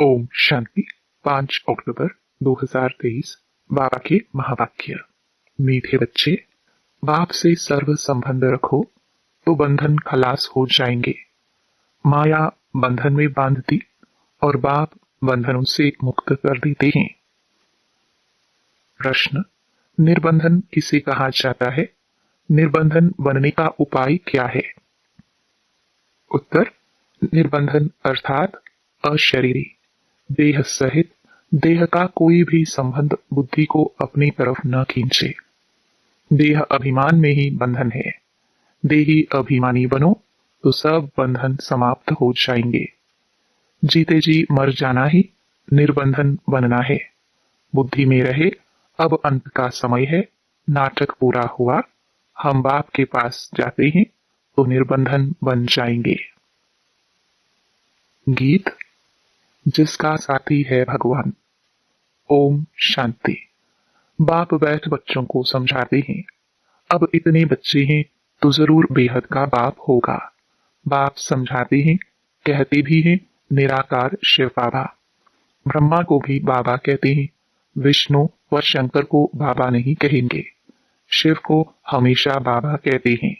ओम शांति 5 अक्टूबर 2023। बाबा के महावाक्य। मीठे बच्चे, बाप से सर्व संबंध रखो तो बंधन खलास हो जाएंगे। माया बंधन में बांधती और बाप बंधनों से मुक्त कर देते हैं। प्रश्न, निर्बंधन किसे कहा जाता है? निर्बंधन बनने का उपाय क्या है? उत्तर, निर्बंधन अर्थात अशरीरी, देह सहित देह का कोई भी संबंध बुद्धि को अपनी तरफ न खींचे। देह अभिमान में ही बंधन है। देही अभिमानी बनो तो सब बंधन समाप्त हो जाएंगे। जीते जी मर जाना ही निर्बंधन बनना है। बुद्धि में रहे अब अंत का समय है, नाटक पूरा हुआ, हम बाप के पास जाते हैं तो निर्बंधन बन जाएंगे। गीत। जिसका साथी है भगवान। ओम शांति। बाप बैठ बच्चों को समझाते हैं। अब इतने बच्चे हैं तो जरूर बेहद का बाप होगा। बाप समझाते हैं, कहते भी हैं निराकार शिव बाबा। ब्रह्मा को भी बाबा कहते हैं। विष्णु व शंकर को बाबा नहीं कहेंगे। शिव को हमेशा बाबा कहते हैं।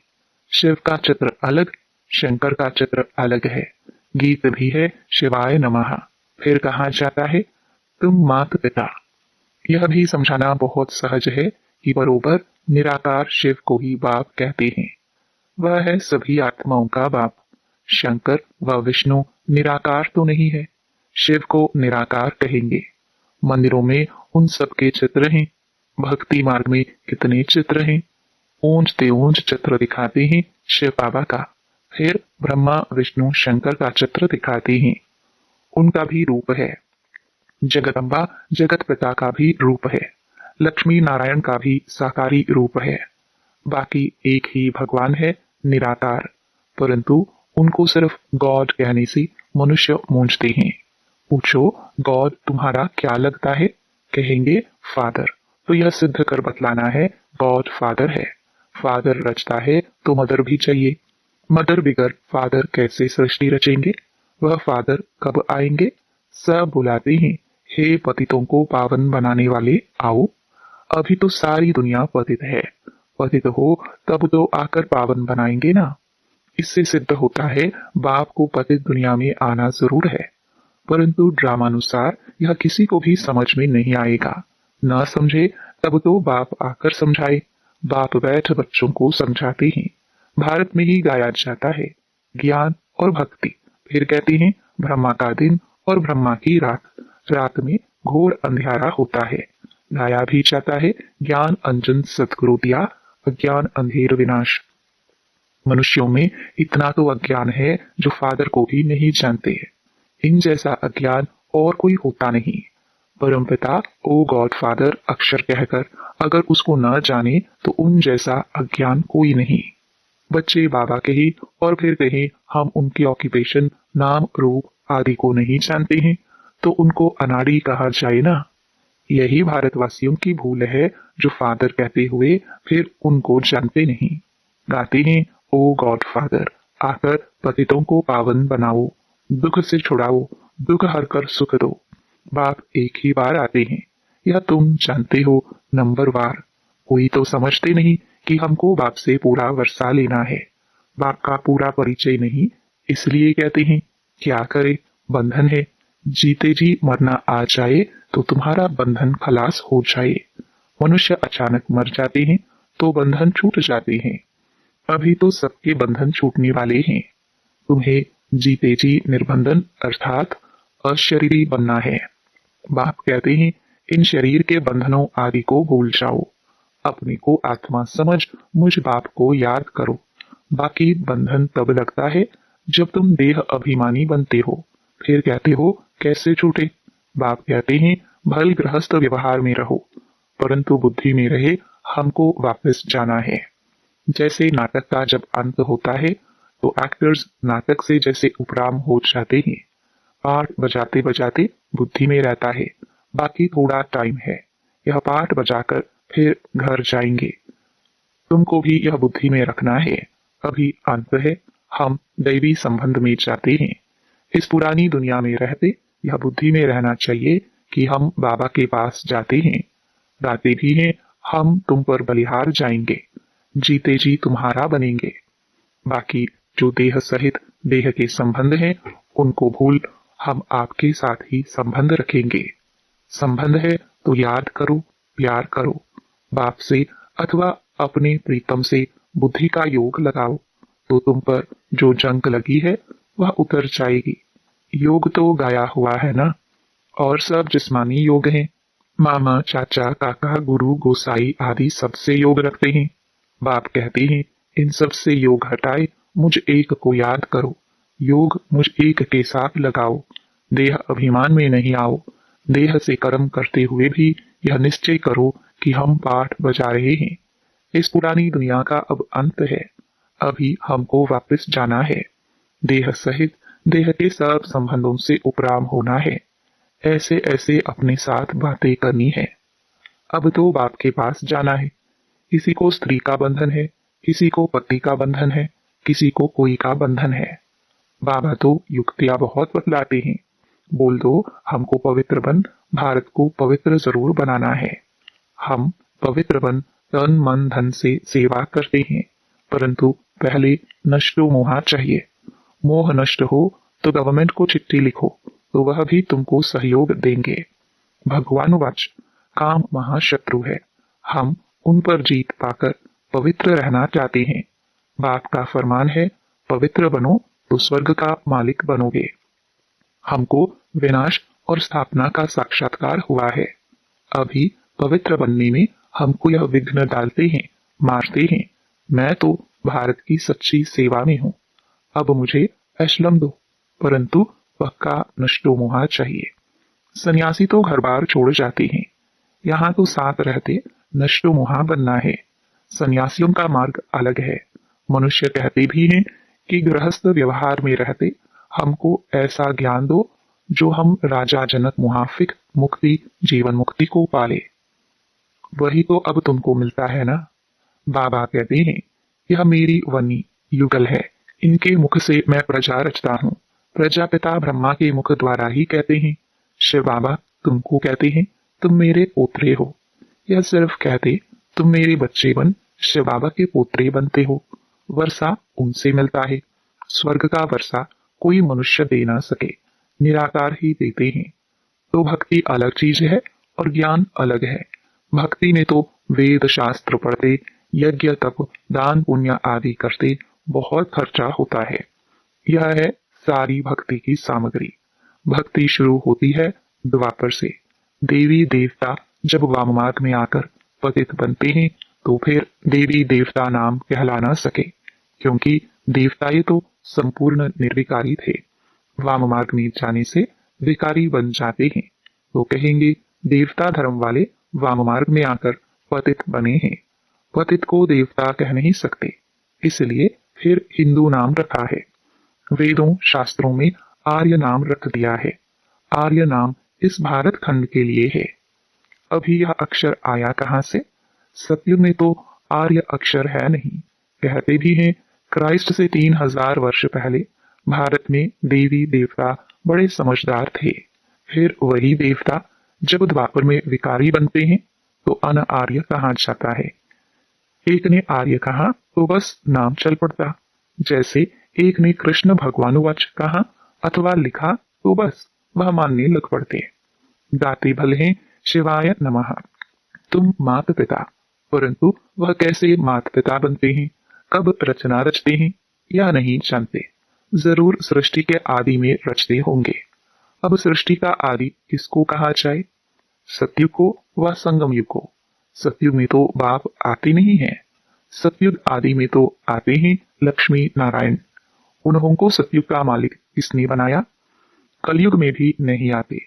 शिव का चित्र अलग, शंकर का चित्र अलग है। गीत भी है शिवाय नमः। फिर कहा जाता है तुम मात पिता। यह भी समझाना बहुत सहज है कि बरोबर निराकार शिव को ही बाप कहते हैं। वह है सभी आत्माओं का बाप। शंकर व विष्णु निराकार तो नहीं है। शिव को निराकार कहेंगे। मंदिरों में उन सबके चित्र हैं। भक्ति मार्ग में कितने चित्र हैं। ऊंचते ऊंच चित्र दिखाते हैं शिव बाबा का। फिर ब्रह्मा विष्णु शंकर का चित्र दिखाते हैं। उनका भी रूप है। जगदम्बा जगत पिता का भी रूप है। लक्ष्मी नारायण का भी साकारी रूप है। बाकी एक ही भगवान है, निराकार। परंतु उनको सिर्फ गॉड कहने से मनुष्य मूंझते हैं। पूछो गॉड तुम्हारा क्या लगता है? कहेंगे फादर। तो यह सिद्ध कर बतलाना है गॉड फादर है। फादर रचता है तो मदर भी चाहिए। मदर बिगर फादर कैसे सृष्टि रचेंगे? वह फादर कब आएंगे? सब बुलाते हैं, हे पतितों को पावन बनाने वाले आओ। अभी तो सारी दुनिया पतित है। पतित हो तब तो आकर पावन बनाएंगे ना। इससे सिद्ध होता है बाप को पतित दुनिया में आना जरूर है। परंतु ड्रामानुसार यह किसी को भी समझ में नहीं आएगा। न समझे तब तो बाप आकर समझाए। बाप बैठ बच्चों को समझाते हैं। भारत में ही गाया जाता है ज्ञान और भक्ति। फिर कहते हैं ब्रह्मा का दिन और ब्रह्मा की रात। रात में घोर अंधियारा होता है। गाया भी जाता है ज्ञान अंजन सद्गुरु दिया, अज्ञान अंधेर विनाश। मनुष्यों में इतना तो अज्ञान है जो फादर को भी नहीं जानते। इन जैसा अज्ञान और कोई होता नहीं। परमपिता ओ गॉड फादर अक्षर कहकर अगर उसको न जाने तो उन जैसा अज्ञान कोई नहीं। बच्चे बाबा कहे और फिर कहे हम उनकी ऑक्यूपेशन नाम रूप आदि को नहीं जानते हैं तो उनको अनाड़ी कहा जाए ना। यही भारतवासियों की भूल है जो फादर कहते हुए फिर उनको जानते नहीं। गाते हैं ओ गॉड फादर आकर पतितों को पावन बनाओ, दुख से छुड़ाओ, दुख हरकर सुख दो। बाप एक ही बार आते हैं, यह तुम जानते हो नंबर वार। कोई तो समझते नहीं कि हमको बाप से पूरा वर्षा लेना है। बाप का पूरा परिचय नहीं, इसलिए कहते हैं क्या करे, बंधन है। जीते जी मरना आ जाए तो तुम्हारा बंधन खलास हो जाए। मनुष्य अचानक मर जाते हैं तो बंधन छूट जाते हैं। अभी तो सबके बंधन छूटने वाले हैं। तुम्हें जीते जी निर्बंधन अर्थात अशरीरी बनना है। बाप कहते हैं इन शरीर के बंधनों आदि को भूल जाओ। अपने को आत्मा समझ मुझ बाप को याद करो। बाकी बंधन तब लगता है जब तुम देह अभिमानी बनते हो। फिर कहते हो कैसे छूटे? बाप कहते हैं भल गृहस्थ व्यवहार में रहो, परंतु बुद्धि में रहे हमको वापस जाना है। जैसे नाटक का जब अंत होता है तो एक्टर्स नाटक से जैसे उपराम हो जाते हैं। पाठ बजाते बजाते बुद्धि में रहता है, बाकी थोड़ा टाइम है। यह पाठ बजाकर फिर घर जाएंगे। तुमको भी यह बुद्धि में रखना है, अभी अंत है, हम दैवी संबंध में जाते हैं। इस पुरानी दुनिया में रहते यह बुद्धि में रहना चाहिए कि हम बाबा के पास जाते हैं, गाते भी हैं, हम तुम पर बलिहार जाएंगे, जीते जी तुम्हारा बनेंगे। बाकी जो देह सहित देह के संबंध हैं, उनको भूल हम आपके साथ ही संबंध रखेंगे। संबंध है तो याद करो, प्यार करो, बाप से अथवा अपने प्रीतम से बुद्धि का योग लगाओ, तो तुम पर जो जंग लगी है वह उतर जाएगी। योग तो गाया हुआ है ना, और सब जिस्मानी योग हैं। मामा, चाचा, काका, गुरु, गोसाई आदि सबसे योग रखते हैं। बाप कहते हैं, इन सब से योग हटाए मुझ एक को याद करो, योग मुझ एक के साथ लगाओ। देह अभिमान में नहीं आओ। देह से कर्म करते हुए भी यह निश्चय करो कि हम पाठ बजा रहे हैं। इस पुरानी दुनिया का अब अंत है, अभी हमको वापस जाना है। देह सहित देह के सब संबंधों से उपराम होना है। ऐसे ऐसे अपने साथ बातें करनी है। अब तो बाप के पास जाना है। किसी को स्त्री का बंधन है, किसी को पति का बंधन है, किसी को कोई का बंधन है। बाबा तो युक्तियां बहुत बतलाते हैं। बोल दो, हमको पवित्र बन, भारत को पवित्र जरूर बनाना है। हम पवित्र बन तन मन धन से सेवा करते हैं, परंतु पहले नष्टो मोहा चाहिए। मोह नष्ट हो तो गवर्नमेंट को चिट्ठी लिखो, तो वह भी तुमको सहयोग देंगे। भगवान वाच, काम महाशत्रु है। हम उन पर जीत पाकर पवित्र रहना चाहते हैं। बाप का फरमान है, पवित्र बनो तो स्वर्ग का मालिक बनोगे। हमको विनाश और स्थापना का साक्षात्कार हुआ है। अभी पवित्र बनने में हमको यह विघ्न डालते हैं, मारते हैं। मैं तो भारत की सच्ची सेवा में हूँ। अब मुझे ऐशलम दो, परंतु पक्का नष्टो मोहा चाहिए। सन्यासी तो घर बार छोड़ जाते हैं, यहाँ तो साथ रहते नष्टो मोहा बनना है। सन्यासियों का मार्ग अलग है। मनुष्य कहते भी हैं कि गृहस्थ व्यवहार में रहते हमको ऐसा ज्ञान दो जो हम राजा जनक मुहाफिक मुक्ति जीवन मुक्ति को पाले। वही तो अब तुमको मिलता है ना। बाबा कहते हैं, यह मेरी वनी युगल है, इनके मुख से मैं प्रजा रचता हूँ। प्रजापिता ब्रह्मा के मुख द्वारा ही कहते हैं। शिव बाबा तुमको कहते हैं, तुम मेरे पोत्रे हो। यह सिर्फ कहते तुम मेरे बच्चे बन शिव बाबा के पोत्रे बनते हो। वर्षा उनसे मिलता है। स्वर्ग का वर्षा कोई मनुष्य दे ना सके, निराकार ही देते हैं। तो भक्ति अलग चीज है और ज्ञान अलग है। भक्ति में तो वेद शास्त्र पढ़ते, यज्ञ तप दान पुण्य आदि करते बहुत खर्चा होता है। यह है सारी भक्ति की सामग्री। भक्ति शुरू होती है द्वापर से। देवी देवता जब वाम मार्ग में आकर पतित बनते हैं तो फिर देवी देवता नाम कहला ना सके, क्योंकि देवता ये तो संपूर्ण निर्विकारी थे। वाम मार्ग में जाने से विकारी बन जाते हैं, तो कहेंगे देवता धर्म वाले वाम मार्ग में आकर पतित बने हैं। पतित को देवता कह नहीं सकते, इसलिए फिर हिंदू नाम रखा है। वेदों शास्त्रों में आर्य नाम रख दिया है। आर्य नाम इस भारत खंड के लिए है। अभी यह अक्षर आया कहाँ से? सतयुग में तो आर्य अक्षर है नहीं। कहते भी हैं क्राइस्ट से 3000 वर्ष पहले भारत में देवी देवता बड़े समझदार थे। फिर वही देवता जब द्वापर में विकारी बनते हैं तो अन आर्य कहा जाता है। एक ने आर्य कहा तो बस नाम चल पड़ता। जैसे एक ने कृष्ण भगवानुवाच कहा अथवा लिखा तो बस वह मानने लग पड़ते। गाते भले हैं शिवाय नमः, तुम मात पिता, परंतु वह कैसे मात पिता बनते हैं, कब रचना रचते हैं या नहीं जानते। जरूर सृष्टि के आदि में रचते होंगे। अब सृष्टि का आदि किसको कहा जाए? सतयुग को व संगम युग को। सतयुग में तो बाप आते नहीं है। सतयुग आदि में तो आते हैं लक्ष्मी नारायण। उन्हों को सतयुग का मालिक किसने बनाया? कलयुग में भी नहीं आते।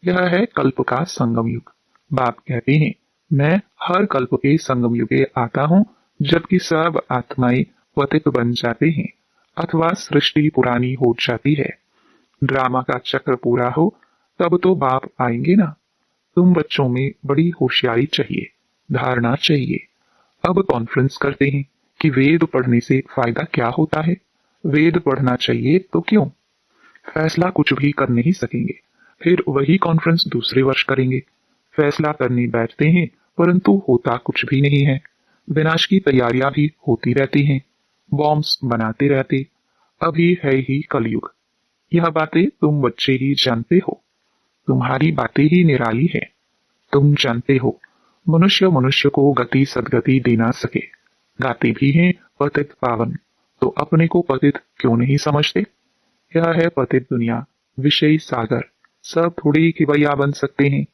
यह है कल्प का संगम युग। बाप कहते हैं, मैं हर कल्प के संगम युगे आता हूँ, जबकि सब आत्माएं पतित बन जाते हैं अथवा सृष्टि पुरानी हो जाती है। ड्रामा का चक्र पूरा हो तब तो बाप आएंगे ना। तुम बच्चों में बड़ी होशियारी चाहिए, धारणा चाहिए। अब कॉन्फ्रेंस करते हैं कि वेद पढ़ने से फायदा क्या होता है। वेद पढ़ना चाहिए तो क्यों? फैसला कुछ भी कर नहीं सकेंगे। फिर वही कॉन्फ्रेंस दूसरे वर्ष करेंगे। फैसला करने बैठते हैं परंतु होता कुछ भी नहीं है। विनाश की तैयारियां भी होती रहती हैं, बॉम्ब्स बनाते रहते। अभी है ही कलयुग। यह बातें तुम बच्चे ही जानते हो। तुम्हारी बातें ही निराली है। तुम जानते हो मनुष्य मनुष्य को गति सदगति दे ना सके। गाते भी हैं पतित पावन, तो अपने को पतित क्यों नहीं समझते? यह है पतित दुनिया, विषय सागर। सब थोड़ी खिवैया बन सकते हैं।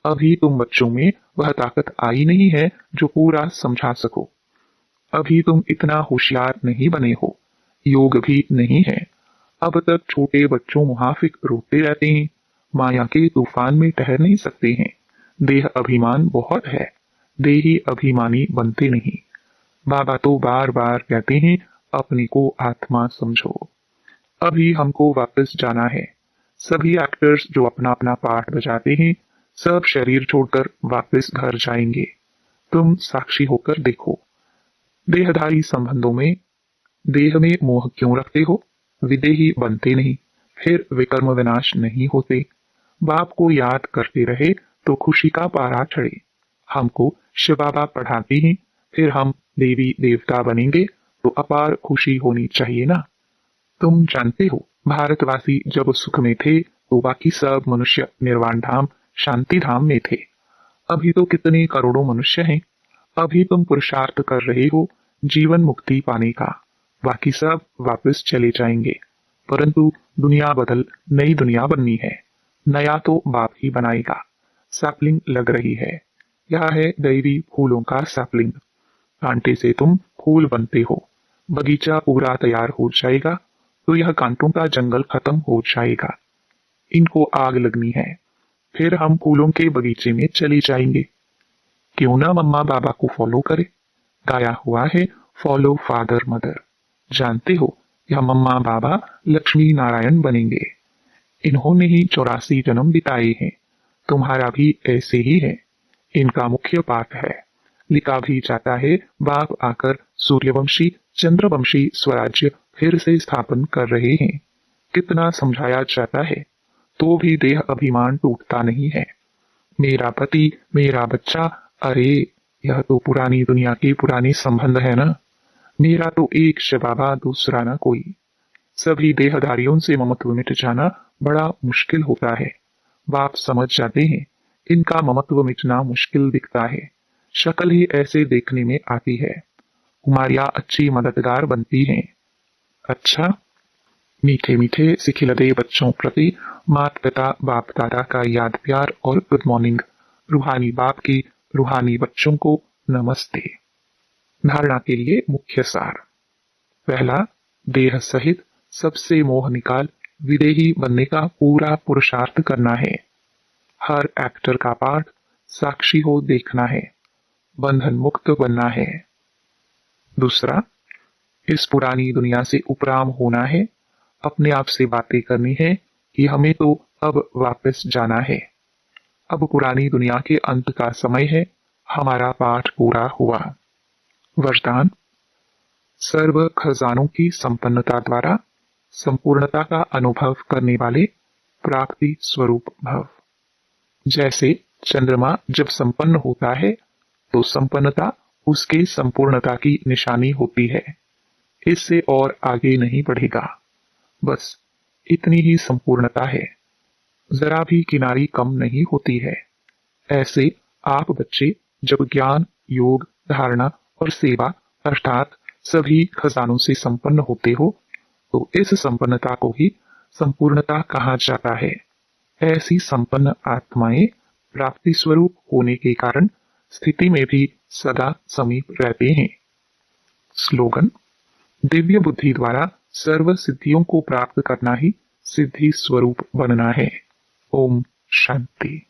अभी तुम बच्चों में वह ताकत आई नहीं है जो पूरा समझा सको। अभी तुम इतना होशियार नहीं बने हो। योग भी नहीं है। अब तक छोटे बच्चों मुहाफिक रोते रहते हैं, माया के तूफान में ठहर नहीं सकते हैं। देह अभिमान बहुत है, देही अभिमानी बनते नहीं। बाबा तो बार बार कहते हैं अपने को आत्मा समझो। अभी हमको वापस जाना है। सभी एक्टर्स जो अपना अपना पार्ट बजाते हैं सब शरीर छोड़कर वापस घर जाएंगे। तुम साक्षी होकर देखो। देहधारी संबंधों में देह में मोह क्यों रखते हो? विदेही बनते नहीं, फिर विकर्म विनाश नहीं होते। बाप को याद करते रहे तो खुशी का पारा चढ़े। हमको शिव बाबा पढ़ाते हैं, फिर हम देवी देवता बनेंगे तो अपार खुशी होनी चाहिए ना। तुम जानते हो भारतवासी जब सुख में थे तो बाकी सब मनुष्य निर्वाण धाम शांति धाम में थे। अभी तो कितने करोड़ों मनुष्य हैं। अभी तुम पुरुषार्थ कर रहे हो जीवन मुक्ति पाने का। बाकी सब वापस चले जाएंगे, परंतु दुनिया बदल नई दुनिया बननी है। नया तो बाप ही बनाएगा। सैपलिंग लग रही है। यह है दैवी फूलों का सैपलिंग। कांटे से तुम फूल बनते हो। बगीचा पूरा तैयार हो जाएगा तो यह कांटों का जंगल खत्म हो जाएगा। इनको आग लगनी है, फिर हम फूलों के बगीचे में चले जाएंगे। क्यों ना मम्मा बाबा को फॉलो करे। गाया हुआ है फॉलो फादर मदर। जानते हो यह मम्मा बाबा लक्ष्मी नारायण बनेंगे। इन्होंने ही 84 जन्म बिताए हैं। तुम्हारा भी ऐसे ही है। इनका मुख्य पाठ है। लिखा भी जाता है बाप आकर सूर्यवंशी चंद्रवंशी स्वराज्य फिर से स्थापन कर रहे हैं। कितना समझाया जाता है तो भी देह अभिमान टूटता नहीं है। मेरा पति मेरा बच्चा, अरे यह तो पुरानी दुनिया के पुराने संबंध है ना। मेरा तो एक शबाबा दूसरा ना कोई। सभी देहधारियों से ममत्व मिट जाना बड़ा मुश्किल होता है। बाप समझ जाते हैं इनका ममत्व मिटना मुश्किल दिखता है। शक्ल ही ऐसे देखने में आती है। कुमारियां अच्छी मददगार बनती हैं। अच्छा, मीठे मीठे सिखिलदे बच्चों प्रति माता पिता बाप दादा का याद प्यार और गुड मॉर्निंग। रूहानी बाप की रूहानी बच्चों को नमस्ते। धारणा के लिए मुख्य सार। पहला, देह सहित सबसे मोह निकाल विदेही बनने का पूरा पुरुषार्थ करना है। हर एक्टर का पार्ट साक्षी हो देखना है। बंधन मुक्त बनना है। दूसरा, इस पुरानी दुनिया से उपराम होना है। अपने आप से बातें करनी है कि हमें तो अब वापस जाना है। अब पुरानी दुनिया के अंत का समय है। हमारा पाठ पूरा हुआ। वरदान, सर्व खजानों की संपन्नता द्वारा संपूर्णता का अनुभव करने वाले प्राप्ति स्वरूप भव। जैसे चंद्रमा जब संपन्न होता है तो संपन्नता उसके संपूर्णता की निशानी होती है। इससे और आगे नहीं बढ़ेगा। बस इतनी ही संपूर्णता है। जरा भी किनारी कम नहीं होती है। ऐसे आप बच्चे जब ज्ञान योग धारणा और सेवा अर्थात सभी खजानों से संपन्न होते हो तो इस संपन्नता को ही संपूर्णता कहा जाता है। ऐसी संपन्न आत्माएं प्राप्ति स्वरूप होने के कारण स्थिति में भी सदा समीप रहते हैं। स्लोगन, दिव्य बुद्धि द्वारा सर्व सिद्धियों को प्राप्त करना ही सिद्धि स्वरूप बनना है। ओम शांति।